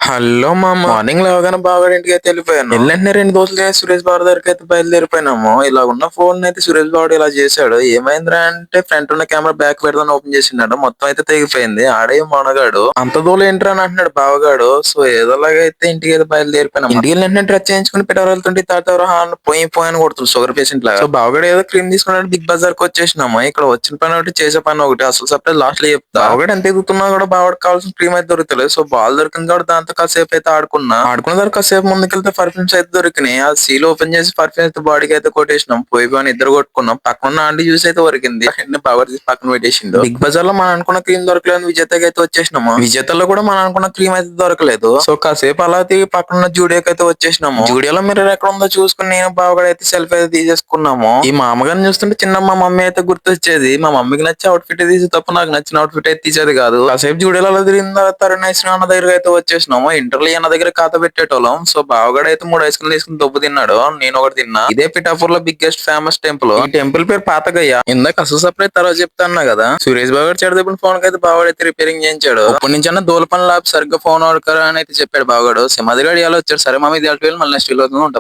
Hello మామ, morning లేవగానే బావగారి ఇంటికి అయితే వెళ్ళిపోయాను. వెళ్ళంటే 2 దోశలు చేసి సురేష్ బాబు దగ్గరికి అయితే బయలుదేరిపోయినాము. ఇలా ఉన్న ఫోన్ అయితే సురేష్ బాబు ఇలా చేశాడు. ఏమైందిరా అంటే ఫ్రంట్ ఉన్న కెమెరా బ్యాక్ పెడదాని ఓపెన్ చేసిండట. మొత్తం అయితే తెగిపోయింది. ఆడే మొనగాడు అంత దూరం ఏంట్రా అని అంటున్నాడు బావగాడు. సో ఏదోలాగైతే ఇంటికి అయితే బయలుదేరిపోయినాం. ఇంటికి వెళ్ళిన డ్రెస్ చేయించుకుని పెట్రోల్ వెళ్తుంటే తాత పోయి కొడుతుంది షుగర్ పేషెంట్ లాగా. సో బావగాడు ఏదో క్రీమ్ తీసుకున్నాడు. బిగ్ బజార్ కి వచ్చేసినాము. ఇక్కడ వచ్చిన పని ఒకటి చేసే పని ఒకటి. అసలు సపరేట్ లాస్ట్ లో చెప్తా. బావగాడు ఎంత ఎదుగుతున్నా కూడా బావగాడు కావాల్సిన క్రీమ్ అయితే దొరుకుతలేదు. సో బాల్ దొరికింది కాబట్టి దాంతో కాసేపు అయితే ఆడుకున్న తర్వాత కాసేపు ముందుకెళ్తే పర్ఫ్యూమ్స్ అయితే దొరికినాయి. ఆ సీల్ ఓపెన్ చేసి పర్ఫ్యూమ్స్ అయితే బాడీకి అయితే కొట్టేసినాం. పోయి ఇద్దరు కొట్టుకున్నాం. పక్కన ఆంటీ జ్యూస్ అయితే దొరికింది. పవర్ తీసి పక్కన పెట్టేసిండు. బిగ్ బజార్ లో మనం అనుకున్న క్రీమ్ దొరకలేదు. విజేతకి అయితే వచ్చేసినాము. విజేతలో కూడా మనం అనుకున్న క్రీమ్ అయితే దొరకలేదు. సో కాసేపు అలా తిరిగి పక్కన జూడియోకి అయితే వచ్చేసినాము. జూడియోలో మిర్రర్ ఎక్కడ ఉందో చూసుకుని నేను బావగాడు అయితే సెల్ఫీ అయితే తీసేసుకున్నాము. ఈ మా అమ్మగారిని చూస్తుంటే చిన్న మా మమ్మీ అయితే గుర్తొచ్చేది. మా మమ్మీకి నచ్చే అవుట్ఫిట్ తీసి తప్ప నాకు నచ్చిన అవుట్ఫిట్ అయితే తీసేది కాదు. కాసేపు జూడియోలో తిరిగిన తర్వాత తరుణ్ అన్న దగ్గర అయితే వచ్చేసినాము. ఇంటర్లో అన్న దగ్గర ఖాతా పెట్టేటోళ్ళం. సో బావగాడు అయితే 3 ఐస్ క్రీమ్ తీసుకుని దొబ్బు తిన్నాడు. నేను ఒకటి తిన్నా. ఇదే పిఠాపూర్ లో బిగ్గెస్ట్ ఫేమస్ టెంపుల్. ఈ టెంపుల్ పేరు పాతగయ్య. ఇందాక అసలు సపరేట్ తర్వాత చెప్తాన్నా కదా. సురేష్ బాబు గారు చెడదెబ్బిన ఫోన్ అయితే బావగాడు అయితే రిపేరింగ్ చేయించాడు. అప్పటి నుంచి అన్న దూల పనులు సరిగ్గా ఫోన్ వాడుకోరా అని అయితే చెప్పాడు బావగాడు. సింహాదిగాడు ఎలా వచ్చాడు. సరే మా మీద మళ్ళీ నెక్స్ట్ ఉంటా.